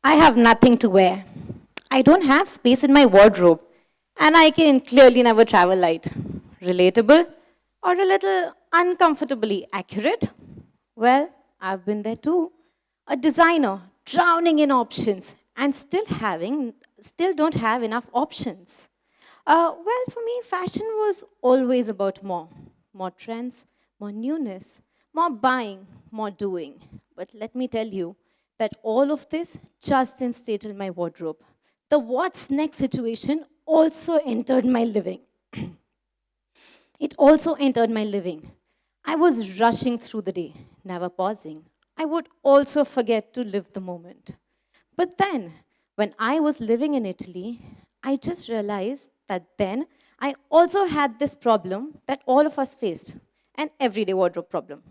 I have nothing to wear. I don't have space in my wardrobe, and I can clearly never travel light. Relatable or a little uncomfortably accurate? Well, I've been there too. A designer drowning in options and still don't have enough options. Well, for me, fashion was always about more trends, more newness, more buying, more doing. But let me tell you that all of this just didn't stay till my wardrobe. The what's next situation also entered my living. It also entered my living. I was rushing through the day, never pausing. I would also forget to live the moment. But then, when I was living in Italy, I just realized that then I also had this problem that all of us faced, an everyday wardrobe problem.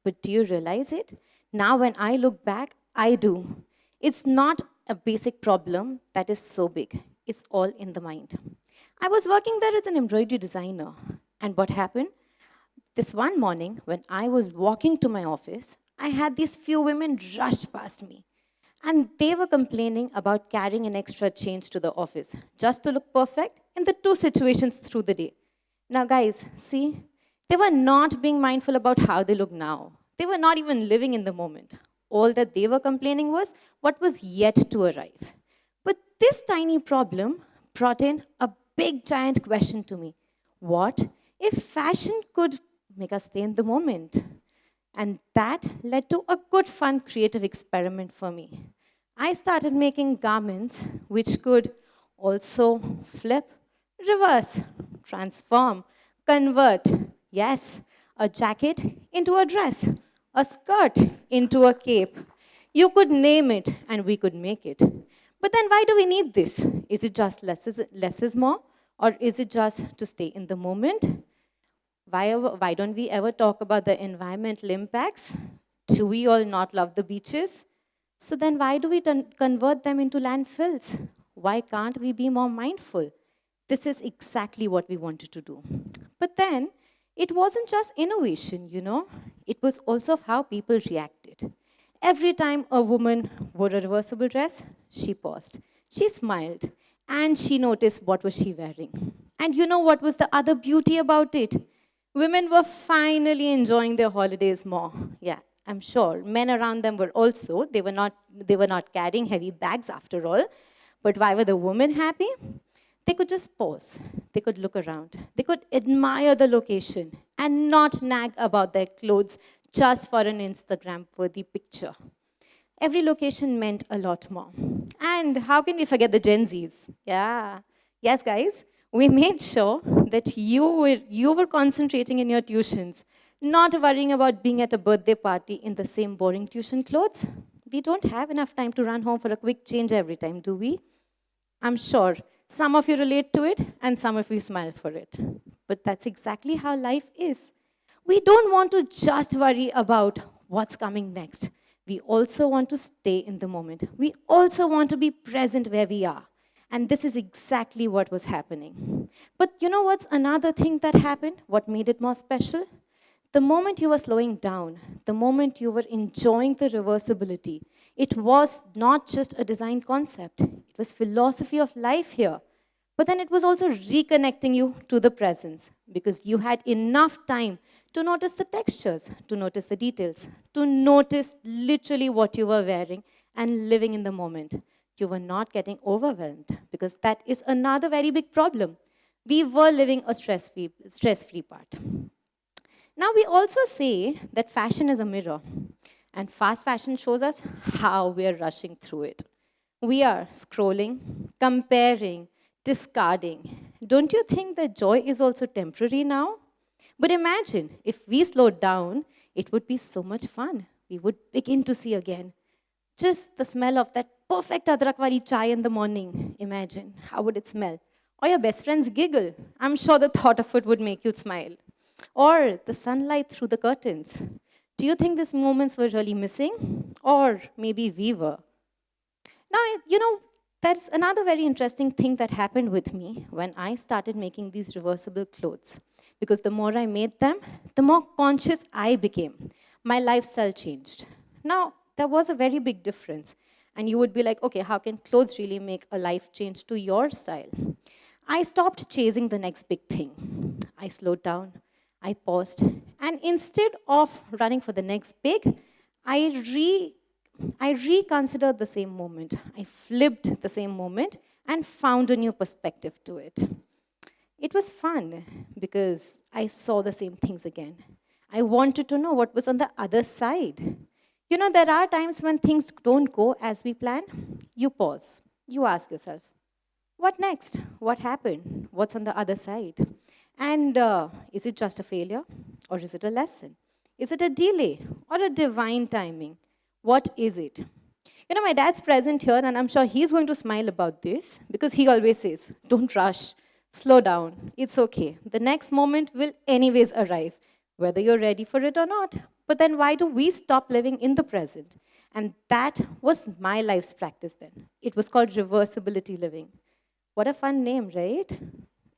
But do you realize it? Now, when I look back, I do. It's not a basic problem that is so big, it's all in the mind. I was working there as an embroidery designer, and what happened? This one morning, when I was walking to my office, I had these few women rush past me. And they were complaining about carrying an extra change to the office just to look perfect in the two situations through the day. Now, guys, see, they were not being mindful about how they look now. They were not even living in the moment. All that they were complaining was what was yet to arrive. But this tiny problem brought in a big, giant question to me. What if fashion could make us stay in the moment? And that led to a good, fun, creative experiment for me. I started making garments which could also flip, reverse, transform, convert. Yes, a jacket into a dress, a skirt into a cape. You could name it and we could make it. But then why do we need this? Is it just less is more? Or is it just to stay in the moment? Why don't we ever talk about the environmental impacts? Do we all not love the beaches? So then why do we convert them into landfills? Why can't we be more mindful? This is exactly what we wanted to do. But then, it wasn't just innovation, It was also of how people reacted. Every time a woman wore a reversible dress, she paused, she smiled, and she noticed what was she wearing. And you know what was the other beauty about it? Women were finally enjoying their holidays more. Yeah, I'm sure. Men around them were also. They were not carrying heavy bags after all. But why were the women happy? They could just pause. They could look around. They could admire the location and not nag about their clothes just for an Instagram-worthy picture. Every location meant a lot more. And how can we forget the Gen Zs? Yeah. Yes, guys, we made sure that you were concentrating in your tuitions, not worrying about being at a birthday party in the same boring tuition clothes. We don't have enough time to run home for a quick change every time, do we? I'm sure some of you relate to it and some of you smile for it. But that's exactly how life is. We don't want to just worry about what's coming next. We also want to stay in the moment. We also want to be present where we are. And this is exactly what was happening. But you know what's another thing that happened? What made it more special? The moment you were slowing down, the moment you were enjoying the reversibility, it was not just a design concept. It was philosophy of life here. But then it was also reconnecting you to the presence because you had enough time to notice the textures, to notice the details, to notice literally what you were wearing and living in the moment. You were not getting overwhelmed because that is another very big problem. We were living a stress-free part. Now, we also say that fashion is a mirror, and fast fashion shows us how we are rushing through it. We are scrolling, comparing, discarding. Don't you think that joy is also temporary now? But imagine if we slowed down, it would be so much fun. We would begin to see again. Just the smell of that perfect adrak wali chai in the morning. Imagine, how would it smell? Or your best friend's giggle. I'm sure the thought of it would make you smile. Or the sunlight through the curtains. Do you think these moments were really missing? Or maybe we were. Now, that's another very interesting thing that happened with me when I started making these reversible clothes. Because the more I made them, the more conscious I became. My lifestyle changed. Now, there was a very big difference. And you would be like, okay, how can clothes really make a life change to your style? I stopped chasing the next big thing. I slowed down, I paused, and instead of running for the next big, I, re- I reconsidered the same moment. I flipped the same moment and found a new perspective to it. It was fun because I saw the same things again. I wanted to know what was on the other side. You know, there are times when things don't go as we plan. You pause, you ask yourself, what next? What happened? What's on the other side? And is it just a failure or is it a lesson? Is it a delay or a divine timing? What is it? You know, my dad's present here, and I'm sure he's going to smile about this because he always says, don't rush, slow down, it's okay. The next moment will, anyways, arrive, whether you're ready for it or not. But then, why do we stop living in the present? And that was my life's practice then. It was called reversibility living. What a fun name, right?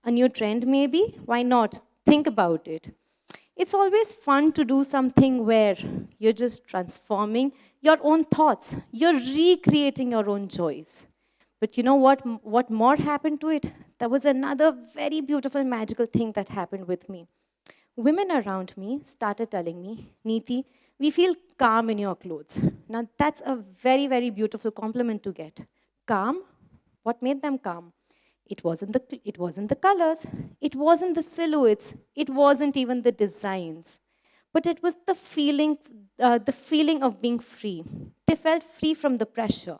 A new trend, maybe? Why not? Think about it. It's always fun to do something where you're just transforming your own thoughts. You're recreating your own joys. But you know what more happened to it? There was another very beautiful, magical thing that happened with me. Women around me started telling me, Niti, we feel calm in your clothes. Now, that's a very, very beautiful compliment to get. Calm? What made them calm? It wasn't the colors, it wasn't the silhouettes, it wasn't even the designs, but it was the feeling of being free. They felt free from the pressure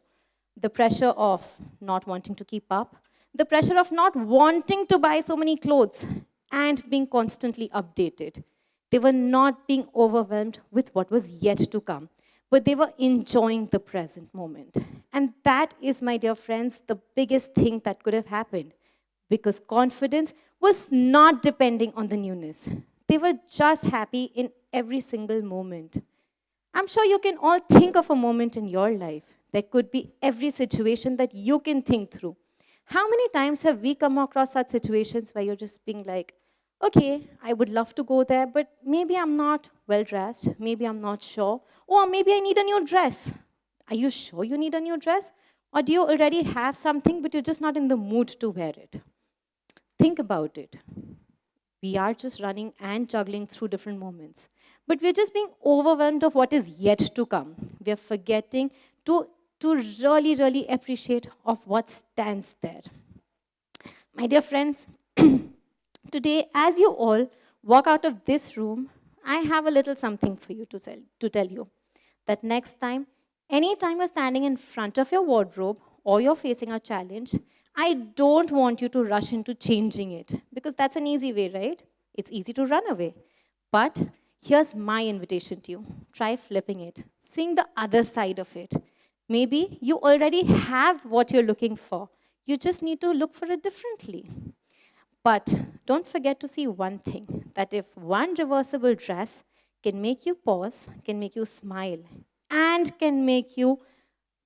of not wanting to keep up, the pressure of not wanting to buy so many clothes, and being constantly updated. They were not being overwhelmed with what was yet to come, but they were enjoying the present moment. And that is, my dear friends, the biggest thing that could have happened because confidence was not depending on the newness. They were just happy in every single moment. I'm sure you can all think of a moment in your life. There could be every situation that you can think through. How many times have we come across such situations where you're just being like, okay, I would love to go there, but maybe I'm not well dressed, maybe I'm not sure, or maybe I need a new dress. Are you sure you need a new dress? Or do you already have something, but you're just not in the mood to wear it? Think about it. We are just running and juggling through different moments. But we're just being overwhelmed of what is yet to come. We're forgetting to really, really appreciate of what stands there. My dear friends, today, as you all walk out of this room, I have a little something for you to tell you. That next time, anytime you're standing in front of your wardrobe or you're facing a challenge, I don't want you to rush into changing it because that's an easy way, right? It's easy to run away. But here's my invitation to you. Try flipping it. Seeing the other side of it. Maybe you already have what you're looking for. You just need to look for it differently. But don't forget to see one thing, that if one reversible dress can make you pause, can make you smile, and can make you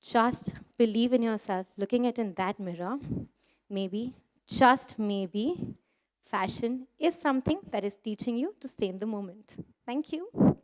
just believe in yourself, looking at in that mirror, maybe, just maybe, fashion is something that is teaching you to stay in the moment. Thank you.